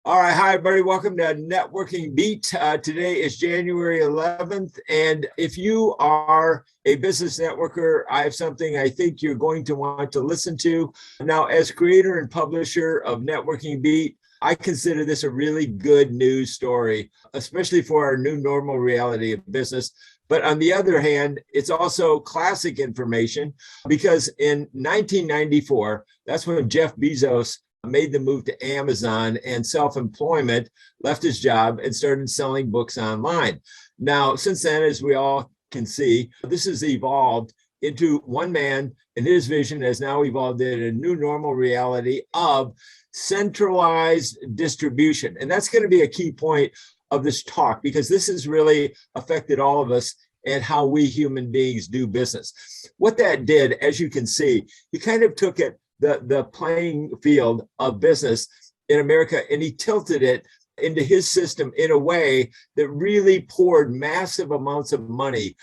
All right. Hi, everybody. Welcome to Networking Beat. Today is January 11th. And if you are a business networker, I have something I think you're going to want to listen to. Now, as creator and publisher of Networking Beat, I consider this a really good news story, especially for our new normal reality of business. But on the other hand, it's also classic information because in 1994, that's when Jeff Bezos made the move to Amazon and self-employment, left his job and started selling books online. Now, since then, as we all can see, this has evolved into one man, and his vision has now evolved into a new normal reality of centralized distribution. And that's going to be a key point of this talk, because this has really affected all of us and how we human beings do business. What that did, as you can see, he kind of took it the playing field of business in America, and he tilted it into his system in a way that really poured massive amounts of money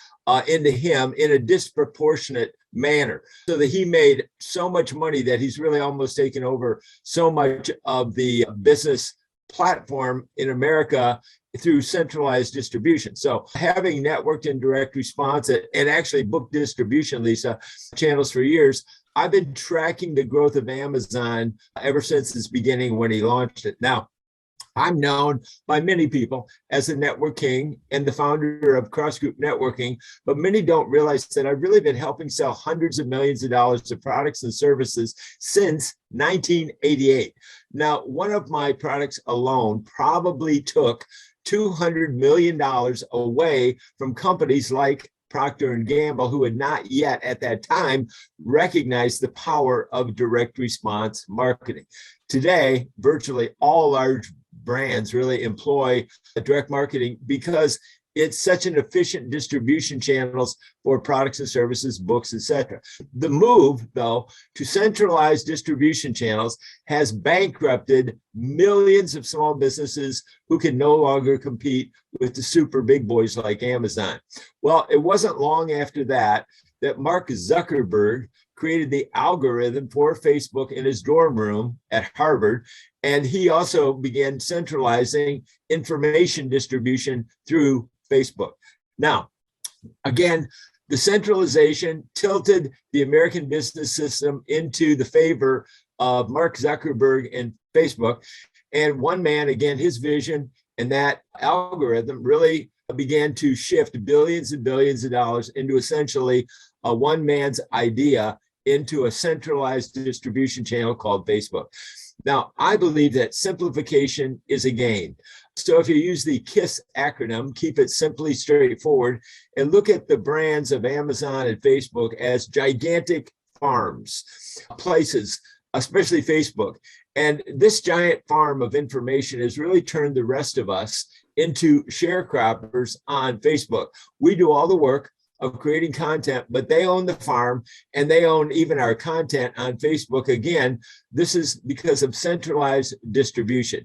into him in a disproportionate manner, so that he made so much money that he's really almost taken over so much of the business platform in America through centralized distribution. So having networked in direct response and actually book distribution, Lisa, channels for years, I've been tracking the growth of Amazon ever since its beginning when he launched it. Now, I'm known by many people as the Network King and the founder of Cross Group Networking, but many don't realize that I've really been helping sell hundreds of millions of dollars of products and services since 1988. Now, one of my products alone probably took $200 million away from companies like Procter & Gamble, who had not yet at that time recognized the power of direct response marketing. Today, virtually all large brands really employ direct marketing because it's such an efficient distribution channels for products and services, books, etc. The move, though, to centralized distribution channels has bankrupted millions of small businesses who can no longer compete with the super big boys like Amazon. Well, it wasn't long after that Mark Zuckerberg created the algorithm for Facebook in his dorm room at Harvard. And he also began centralizing information distribution through Facebook. Now, again, the centralization tilted the American business system into the favor of Mark Zuckerberg and Facebook. And one man, again, his vision and that algorithm really began to shift billions and billions of dollars into essentially a one man's idea into a centralized distribution channel called Facebook. Now, I believe that simplification is a gain. So if you use the KISS acronym, keep it simply straightforward, and look at the brands of Amazon and Facebook as gigantic farms, places, especially Facebook. And this giant farm of information has really turned the rest of us into sharecroppers on Facebook. We do all the work of creating content, but they own the farm and they own even our content on Facebook. Again, this is because of centralized distribution.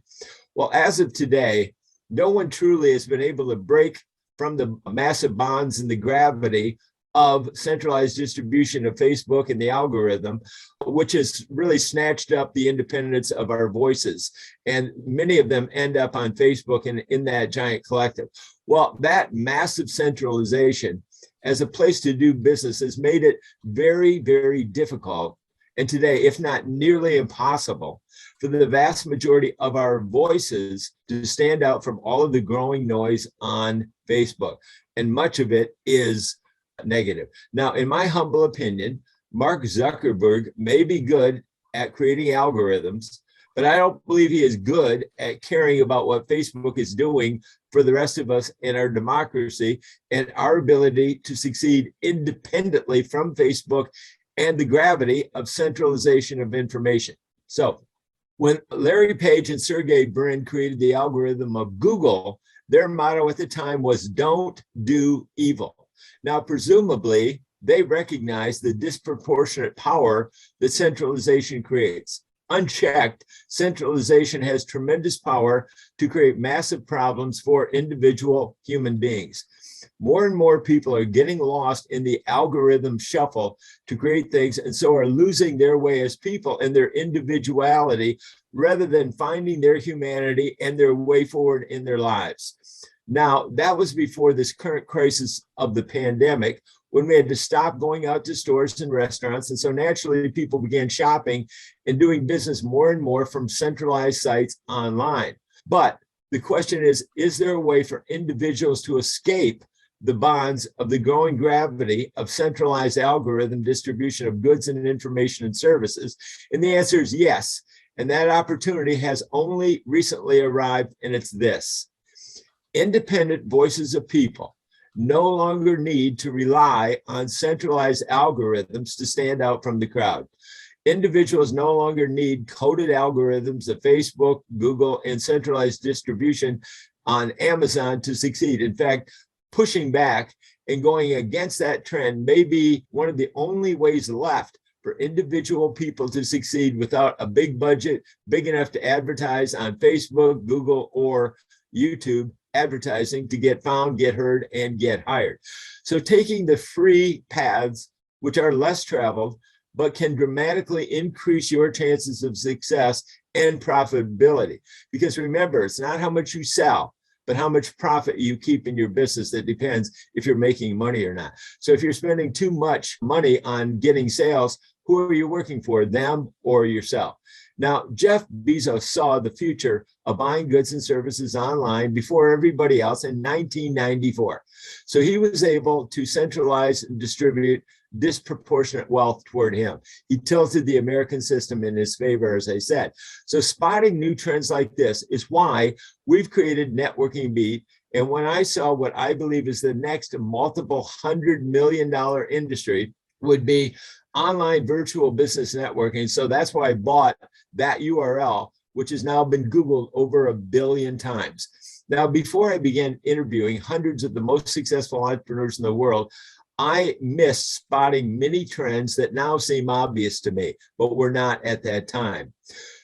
Well, as of today, no one truly has been able to break from the massive bonds and the gravity of centralized distribution of Facebook and the algorithm, which has really snatched up the independence of our voices. And many of them end up on Facebook and in that giant collective. Well, that massive centralization as a place to do business has made it very, very difficult, and today, if not nearly impossible, for the vast majority of our voices to stand out from all of the growing noise on Facebook. And much of it is negative. Now, in my humble opinion, Mark Zuckerberg may be good at creating algorithms, but I don't believe he is good at caring about what Facebook is doing for the rest of us in our democracy and our ability to succeed independently from Facebook and the gravity of centralization of information. So when Larry Page and Sergey Brin created the algorithm of Google, their motto at the time was "Don't do evil." Now, presumably, they recognized the disproportionate power that centralization creates. Unchecked, centralization has tremendous power to create massive problems for individual human beings. More and more people are getting lost in the algorithm shuffle to create things, and so are losing their way as people and their individuality rather than finding their humanity and their way forward in their lives. Now, that was before this current crisis of the pandemic, when we had to stop going out to stores and restaurants. And so naturally, people began shopping and doing business more and more from centralized sites online. But the question is there a way for individuals to escape the bonds of the growing gravity of centralized algorithm distribution of goods and information and services? And the answer is yes. And that opportunity has only recently arrived, and it's this. Independent voices of people no longer need to rely on centralized algorithms to stand out from the crowd. Individuals no longer need coded algorithms of Facebook, Google, and centralized distribution on Amazon to succeed. In fact, pushing back and going against that trend may be one of the only ways left for individual people to succeed without a big budget, big enough to advertise on Facebook, Google, or YouTube advertising to get found, get heard, and get hired. So taking the free paths, which are less traveled, but can dramatically increase your chances of success and profitability. Because remember, it's not how much you sell, but how much profit you keep in your business that depends if you're making money or not. So if you're spending too much money on getting sales, who are you working for, them or yourself? Now, Jeff Bezos saw the future of buying goods and services online before everybody else in 1994. So he was able to centralize and distribute disproportionate wealth toward him. He tilted the American system in his favor, as I said. So spotting new trends like this is why we've created Networking Beat. And when I saw what I believe is the next multiple $100 million industry would be online virtual business networking. So that's why I bought that URL, which has now been Googled over 1 billion times. Now, before I began interviewing hundreds of the most successful entrepreneurs in the world, I missed spotting many trends that now seem obvious to me, but were not at that time.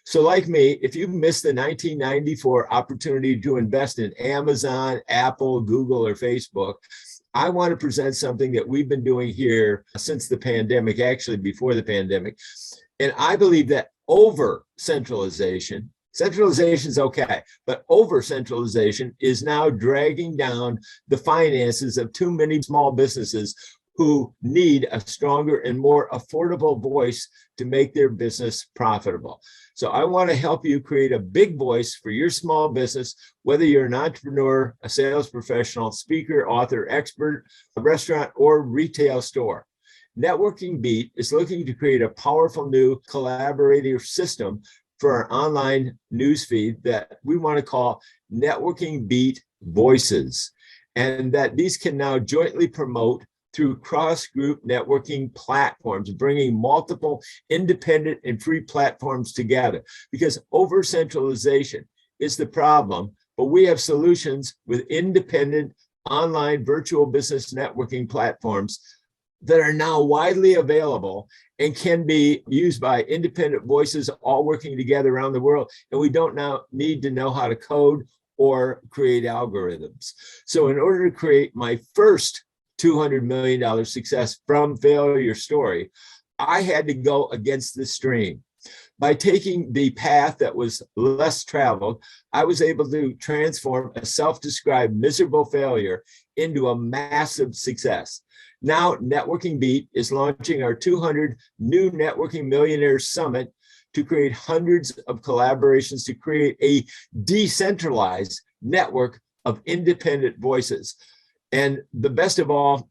So like me, if you missed the 1994 opportunity to invest in Amazon, Apple, Google, or Facebook, I want to present something that we've been doing here since the pandemic, actually before the pandemic. And I believe that over-centralization is okay, but over-centralization is now dragging down the finances of too many small businesses who need a stronger and more affordable voice to make their business profitable. So I want to help you create a big voice for your small business, whether you're an entrepreneur, a sales professional, speaker, author, expert, a restaurant, or retail store. Networking Beat is looking to create a powerful new collaborative system for our online newsfeed that we want to call Networking Beat Voices, and that these can now jointly promote through cross-group networking platforms, bringing multiple independent and free platforms together, because over-centralization is the problem, but we have solutions with independent online virtual business networking platforms that are now widely available and can be used by independent voices all working together around the world. And we don't now need to know how to code or create algorithms. So in order to create my first $200 million success from failure story, I had to go against the stream. By taking the path that was less traveled, I was able to transform a self-described miserable failure into a massive success. Now, Networking Beat is launching our 200 new Networking Millionaires Summit to create hundreds of collaborations to create a decentralized network of independent voices. And the best of all,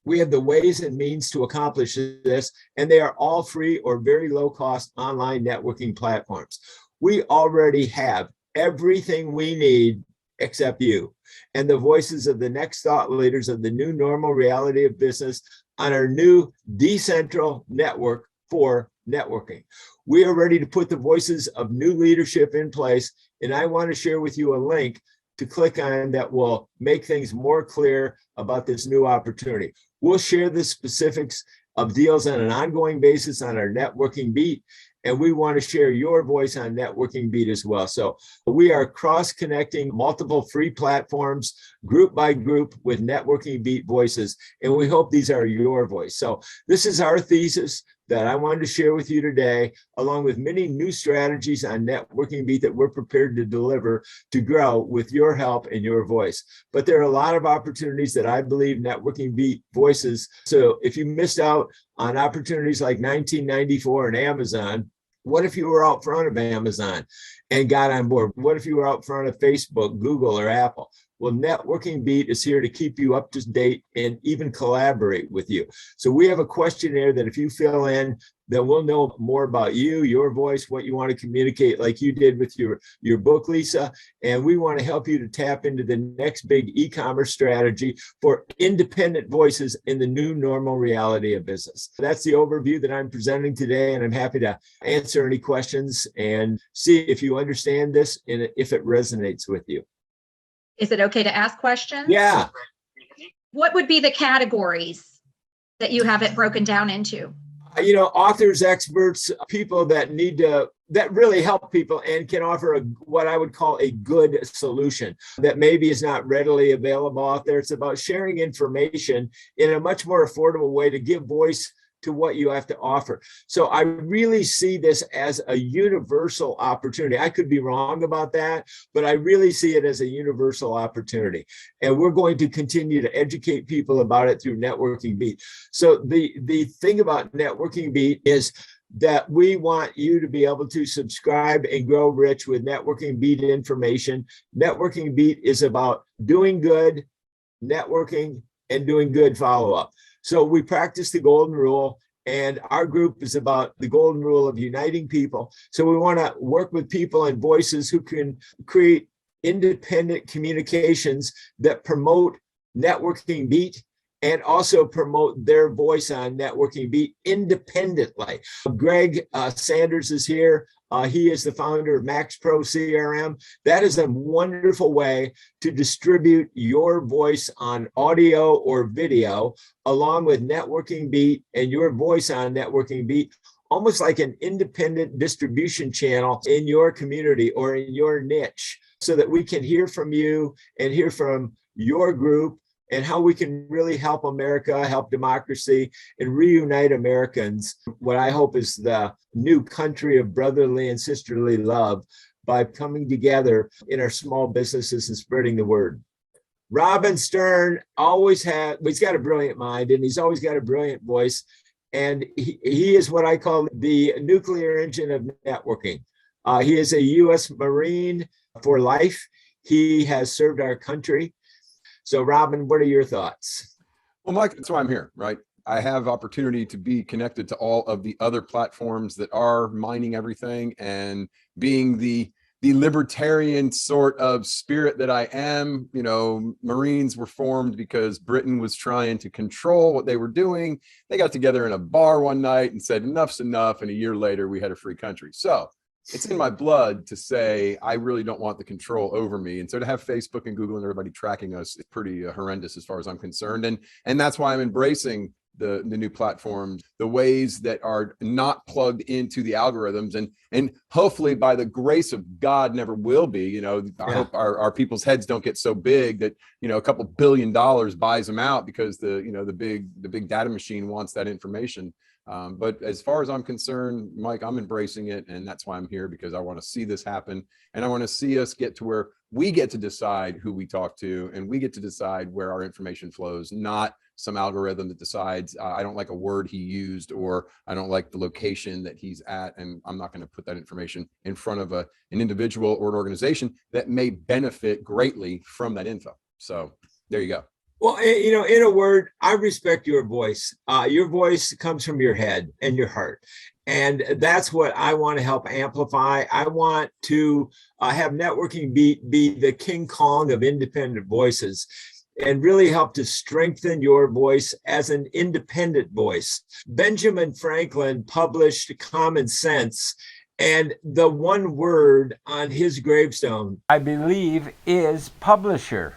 we have the ways and means to accomplish this, and they are all free or very low-cost online networking platforms. We already have everything we need except you, and the voices of the next thought leaders of the new normal reality of business on our new decentral network for networking. We are ready to put the voices of new leadership in place, and I want to share with you a link to click on that will make things more clear about this new opportunity. We'll share the specifics of deals on an ongoing basis on our Networking Beat, and we want to share your voice on Networking Beat as well. So we are cross-connecting multiple free platforms, group by group, with Networking Beat voices, and we hope these are your voice. So this is our thesis that I wanted to share with you today, along with many new strategies on Networking Beat that we're prepared to deliver to grow with your help and your voice. But there are a lot of opportunities that I believe Networking Beat voices. So if you missed out on opportunities like 1994 and Amazon, what if you were out front of Amazon and got on board? What if you were out front of Facebook, Google, or Apple? Well, Networking Beat is here to keep you up to date and even collaborate with you. So we have a questionnaire that if you fill in, then we'll know more about you, your voice, what you want to communicate, like you did with your book, Lisa. And we want to help you to tap into the next big e-commerce strategy for independent voices in the new normal reality of business. That's the overview that I'm presenting today, and I'm happy to answer any questions and see if you understand this and if it resonates with you. Is it okay to ask questions? Yeah. What would be the categories that you have it broken down into? Authors, experts, people that really help people and can offer what I would call a good solution that maybe is not readily available out there. It's about sharing information in a much more affordable way to give voice to what you have to offer. So I really see this as a universal opportunity. I could be wrong about that, but I really see it as a universal opportunity. And we're going to continue to educate people about it through Networking Beat. So the thing about Networking Beat is that we want you to be able to subscribe and grow rich with Networking Beat information. Networking Beat is about doing good, networking, and doing good follow-up. So we practice the golden rule, and our group is about the golden rule of uniting people. So we want to work with people and voices who can create independent communications that promote Networking Beat and also promote their voice on Networking Beat independently. Greg Sanders is here. He is the founder of Max Pro CRM. That is a wonderful way to distribute your voice on audio or video, along with Networking Beat and your voice on Networking Beat, almost like an independent distribution channel in your community or in your niche, so that we can hear from you and hear from your group and how we can really help America, help democracy, and reunite Americans, what I hope is the new country of brotherly and sisterly love, by coming together in our small businesses and spreading the word. Robin Stern he's got a brilliant mind, and he's always got a brilliant voice. And he is what I call the nuclear engine of networking. He is a U.S. Marine for life. He has served our country. So, Robin, what are your thoughts? Well, Mike, that's why I'm here, right? I have opportunity to be connected to all of the other platforms that are mining everything, and being the libertarian sort of spirit that I am. Marines were formed because Britain was trying to control what they were doing. They got together in a bar one night and said, enough's enough. And a year later, we had a free country. So it's in my blood to say, I really don't want the control over me. And so to have Facebook and Google and everybody tracking us is pretty horrendous as far as I'm concerned. And that's why I'm embracing the new platforms, the ways that are not plugged into the algorithms, and hopefully by the grace of God never will be. I hope our people's heads don't get so big that a couple $1 billion buys them out because the big data machine wants that information. But as far as I'm concerned, Mike, I'm embracing it, and that's why I'm here, because I want to see this happen, and I want to see us get to where we get to decide who we talk to, and we get to decide where our information flows, not some algorithm that decides I don't like a word he used, or I don't like the location that he's at, and I'm not going to put that information in front of an individual or an organization that may benefit greatly from that info. So there you go. Well, in a word, I respect your voice. Your voice comes from your head and your heart. And that's what I want to help amplify. I want to have Networking Beat be the King Kong of independent voices, and really help to strengthen your voice as an independent voice. Benjamin Franklin published Common Sense, and the one word on his gravestone, I believe, is publisher.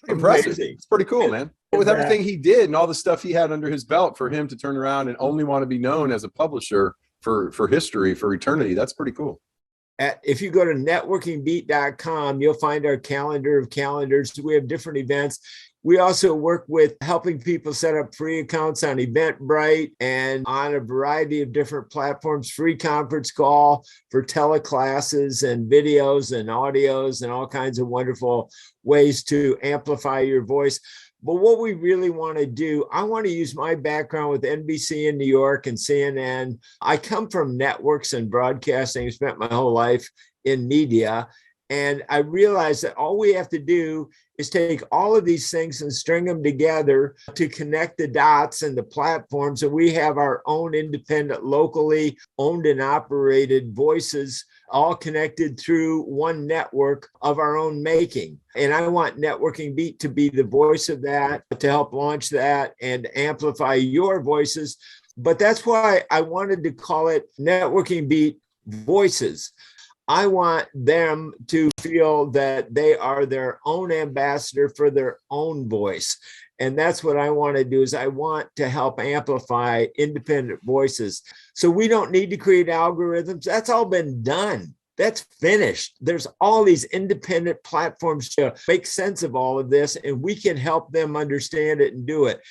Impressive. It's pretty cool, man. With everything he did and all the stuff he had under his belt, for him to turn around and only want to be known as a publisher, for history, for eternity. That's pretty cool. If you go to networkingbeat.com, you'll find our calendar of calendars. We have different events. We also work with helping people set up free accounts on Eventbrite and on a variety of different platforms, free conference call for teleclasses and videos and audios and all kinds of wonderful ways to amplify your voice. But what we really want to do, I want to use my background with NBC in New York and CNN. I come from networks and broadcasting. I spent my whole life in media. And I realized that all we have to do is take all of these things and string them together to connect the dots and the platforms. And we have our own independent, locally owned and operated voices, all connected through one network of our own making. And I want Networking Beat to be the voice of that, to help launch that and amplify your voices. But that's why I wanted to call it Networking Beat Voices. I want them to feel that they are their own ambassador for their own voice. And that's what I want to do, is I want to help amplify independent voices. So we don't need to create algorithms. That's all been done. That's finished. There's all these independent platforms to make sense of all of this, and we can help them understand it and do it.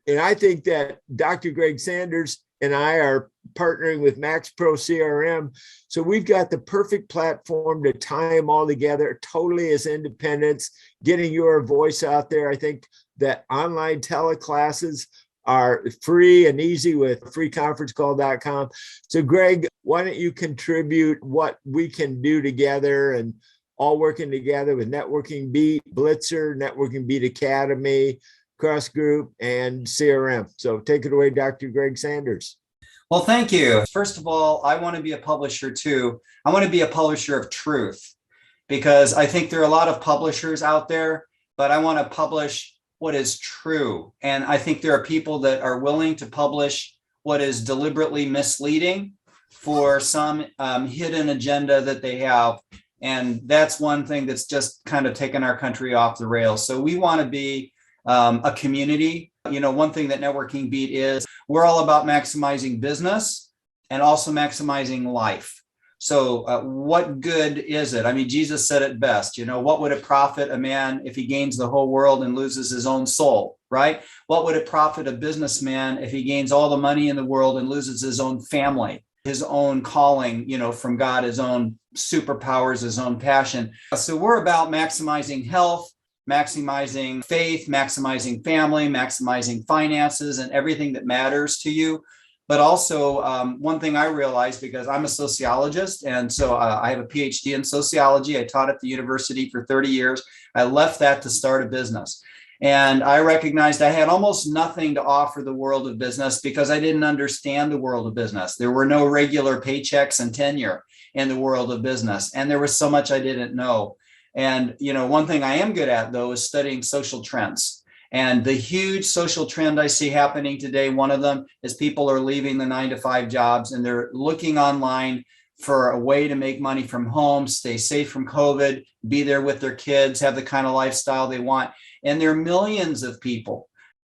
And I think that Dr. Greg Sanders and I are partnering with Max Pro CRM. So we've got the perfect platform to tie them all together totally as independents, getting your voice out there. I think that online teleclasses are free and easy with freeconferencecall.com. So Greg, why don't you contribute what we can do together, and all working together with Networking Beat, Blitzer, Networking Beat Academy, Cross Group, and CRM. So take it away, Dr. Greg Sanders. Well, thank you. First of all, I want to be a publisher too. I want to be a publisher of truth, because I think there are a lot of publishers out there, but I want to publish what is true. And I think there are people that are willing to publish what is deliberately misleading for some hidden agenda that they have. And that's one thing that's just kind of taken our country off the rails. So we want to be a community. You know, one thing that Networking Beat is, we're all about maximizing business and also maximizing life. So what good is it? I mean, Jesus said it best, you know, what would it profit a man if he gains the whole world and loses his own soul, right? What would it profit a businessman if he gains all the money in the world and loses his own family, his own calling, you know, from God, his own superpowers, his own passion? So we're about maximizing health, maximizing faith, maximizing family, maximizing finances, and everything that matters to you. But also one thing I realized, because I'm a sociologist, and so I have a PhD in sociology. I taught at the university for 30 years. I left that to start a business. And I recognized I had almost nothing to offer the world of business because I didn't understand the world of business. There were no regular paychecks and tenure in the world of business. And there was so much I didn't know. And, you know, one thing I am good at, though, is studying social trends. And the huge social trend I see happening today, one of them is people are leaving the 9-to-5 jobs and they're looking online for a way to make money from home, stay safe from COVID, be there with their kids, have the kind of lifestyle they want. And there are millions of people,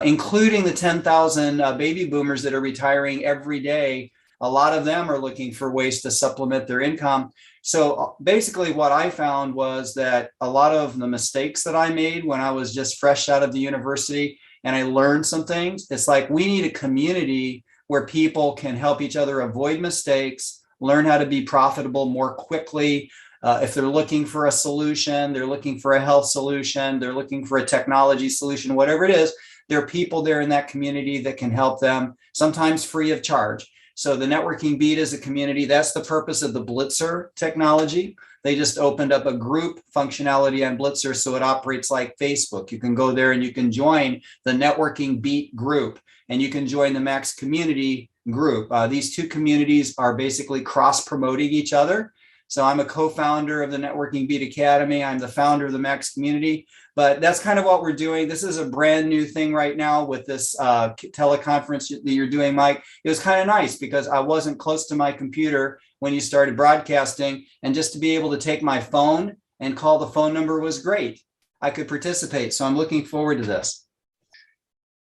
including the 10,000 baby boomers that are retiring every day. A lot of them are looking for ways to supplement their income. So basically what I found was that a lot of the mistakes that I made when I was just fresh out of the university and I learned some things, it's like we need a community where people can help each other avoid mistakes, learn how to be profitable more quickly. If they're looking for a solution, they're looking for a health solution, they're looking for a technology solution, whatever it is, there are people there in that community that can help them, sometimes free of charge. So the Networking Beat is a community. That's the purpose of the Blitzer technology. They just opened up a group functionality on Blitzer, so it operates like Facebook. You can go there and you can join the Networking Beat group, and you can join the Max community group. These two communities are basically cross-promoting each other. So I'm a co-founder of the Networking Beat Academy. I'm the founder of the Max community, but that's kind of what we're doing. This is a brand new thing right now with this teleconference that you're doing, Mike. It was kind of nice because I wasn't close to my computer when you started broadcasting, and just to be able to take my phone and call the phone number was great. I could participate. So I'm looking forward to this.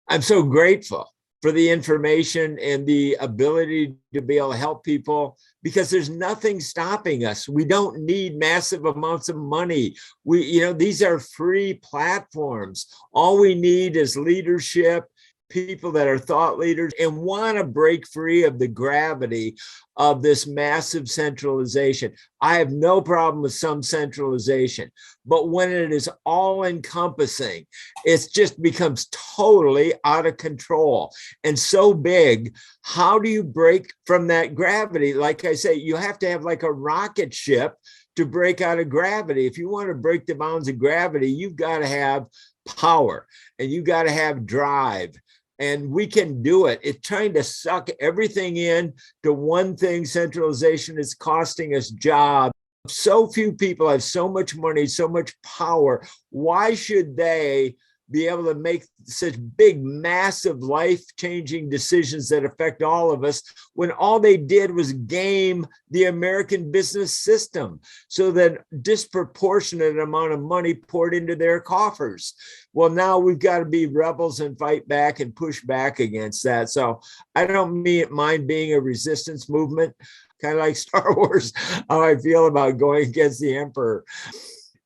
I'm so grateful. for the information and the ability to be able to help people, because there's nothing stopping us. We don't need massive amounts of money. These are free platforms. All we need is leadership, people that are thought leaders and want to break free of the gravity of this massive centralization. I have no problem with some centralization, but when it is all encompassing, it just becomes totally out of control and so big. How do you break from that gravity? Like I say, you have to have like a rocket ship to break out of gravity. If you want to break the bounds of gravity, you've got to have power and you got to have drive. And we can do it. It's trying to suck everything in to one thing. Centralization is costing us jobs. So few people have so much money, so much power. Why should they be able to make such big, massive, life-changing decisions that affect all of us when all they did was game the American business system so that disproportionate amount of money poured into their coffers? Well, now we've got to be rebels and fight back and push back against that. So I don't mind being a resistance movement, kind of like Star Wars, how I feel about going against the Emperor.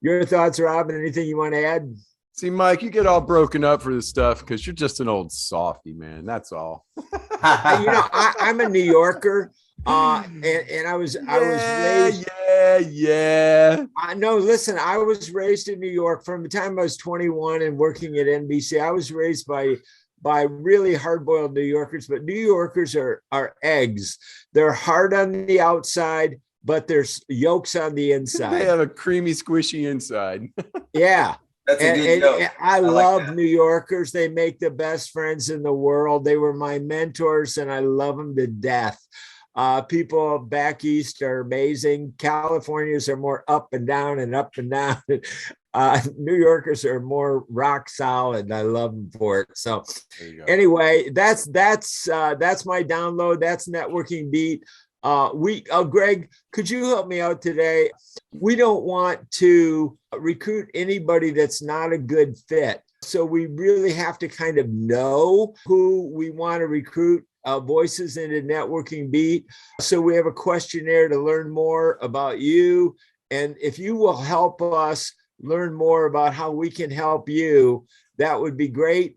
Your thoughts, Robin? Anything you want to add? See, Mike, you get all broken up for this stuff because you're just an old softy, man. That's all. I'm a New Yorker, and I was raised. Yeah. Listen, I was raised in New York from the time I was 21 and working at NBC. I was raised by really hard-boiled New Yorkers, but New Yorkers are eggs. They're hard on the outside, but there's yolks on the inside. They have a creamy, squishy inside. Yeah. That's a good joke. And I love New Yorkers. They make the best friends in the world. They were my mentors, and I love them to death. People back east are amazing. Californians are more up and down and up and down. New Yorkers are more rock solid. I love them for it. So anyway, that's my download. That's Networking Beat. Greg, could you help me out today? We don't want to recruit anybody that's not a good fit. So we really have to kind of know who we want to recruit voices into Networking Beat. So we have a questionnaire to learn more about you. And if you will help us learn more about how we can help you, that would be great.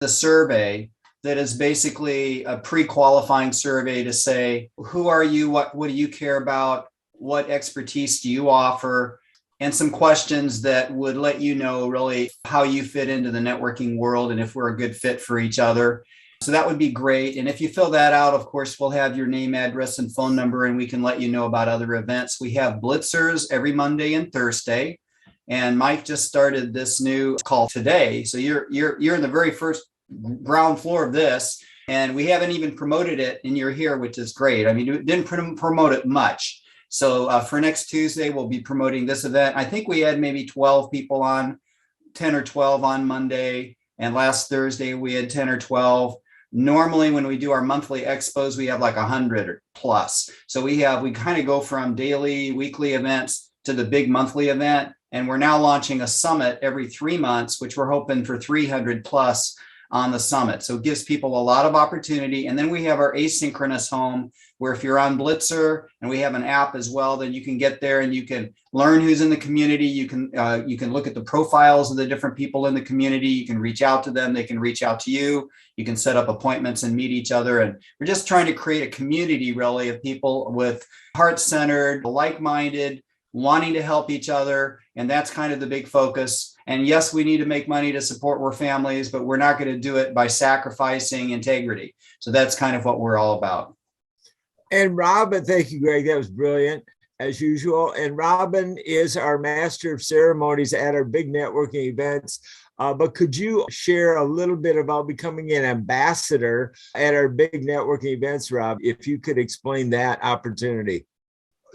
The survey that is basically a pre-qualifying survey to say, who are you? What do you care about? What expertise do you offer? And some questions that would let you know really how you fit into the networking world and if we're a good fit for each other. So that would be great. And if you fill that out, of course, we'll have your name, address, and phone number, and we can let you know about other events. We have blitzers every Monday and Thursday. And Mike just started this new call today. So you're in the very first ground floor of this, and we haven't even promoted it, and you're here, which is great. I mean, we didn't promote it much. So for next Tuesday, we'll be promoting this event. I think we had maybe 12 people on, 10 or 12 on Monday. And last Thursday, we had 10 or 12. Normally, when we do our monthly expos, we have like 100 plus. So we kind of go from daily, weekly events to the big monthly event. And we're now launching a summit every 3 months, which we're hoping for 300 plus on the summit. So it gives people a lot of opportunity. And then we have our asynchronous home, where if you're on Blitzer, and we have an app as well, then you can get there and you can learn who's in the community. You can look at the profiles of the different people in the community. You can reach out to them. They can reach out to you. You can set up appointments and meet each other. And we're just trying to create a community really of people with heart-centered, like-minded, wanting to help each other. And that's kind of the big focus. And yes, we need to make money to support our families, but we're not going to do it by sacrificing integrity. So that's kind of what we're all about. And Robin, thank you, Greg. That was brilliant, as usual. And Robin is our master of ceremonies at our big networking events. But could you share a little bit about becoming an ambassador at our big networking events, Rob, if you could explain that opportunity?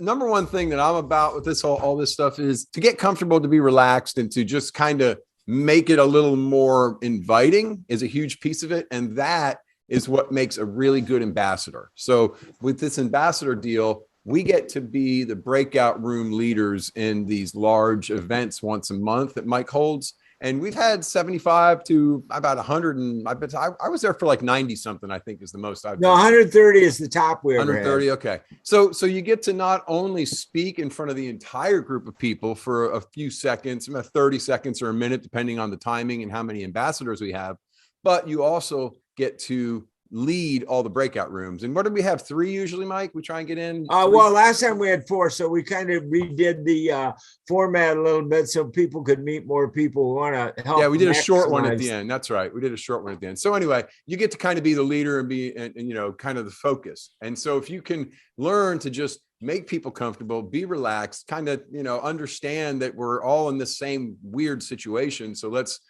Number one thing that I'm about with this all this stuff is to get comfortable, to be relaxed, and to just kind of make it a little more inviting is a huge piece of it. And that is what makes a really good ambassador. So with this ambassador deal, we get to be the breakout room leaders in these large events once a month that Mike holds. And we've had 75 to about 100. And I was there for like 90 something, I think is the most I've No, been. 130 is the top we ever 130. had. Okay. So you get to not only speak in front of the entire group of people for a few seconds, about 30 seconds or a minute, depending on the timing and how many ambassadors we have, but you also get to lead all the breakout rooms. And what did we have? 3 usually, Mike? We try and get in? Well, last time we had 4, so we kind of redid the format a little bit so people could meet more people who want to help. Yeah, we did a short one at maximize. the end. That's right. We did a short one at the end. So anyway, you get to kind of be the leader and be, and you know, kind of the focus. And so if you can learn to just make people comfortable, be relaxed, kind of, you know, understand that we're all in the same weird situation. So let's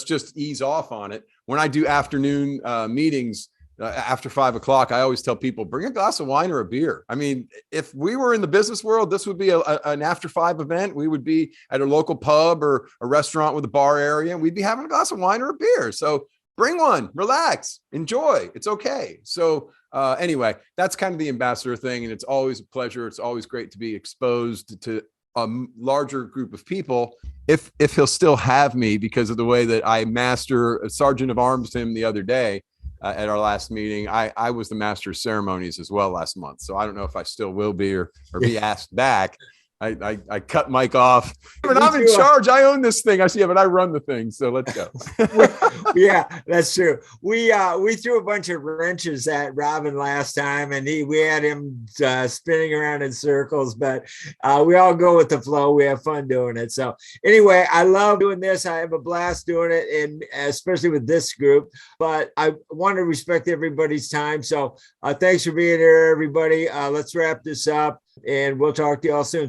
just ease off on it. When I do afternoon meetings, after 5 o'clock, I always tell people, bring a glass of wine or a beer. I mean, if we were in the business world, this would be an after 5 event. We would be at a local pub or a restaurant with a bar area, and we'd be having a glass of wine or a beer. So bring one, relax, enjoy. It's okay. So anyway, that's kind of the ambassador thing. And it's always a pleasure. It's always great to be exposed to a larger group of people. If he'll still have me because of the way that I master Sergeant of Arms him the other day. At our last meeting, I was the master of ceremonies as well last month. So I don't know if I still will be or be asked back. I cut Mike off. But I'm in charge. I own this thing. I see, yeah, but I run the thing. So let's go. Yeah, that's true. We threw a bunch of wrenches at Robin last time, and we had him spinning around in circles. But we all go with the flow. We have fun doing it. So anyway, I love doing this. I have a blast doing it, and especially with this group. But I want to respect everybody's time. So thanks for being here, everybody. Let's wrap this up, and we'll talk to you all soon.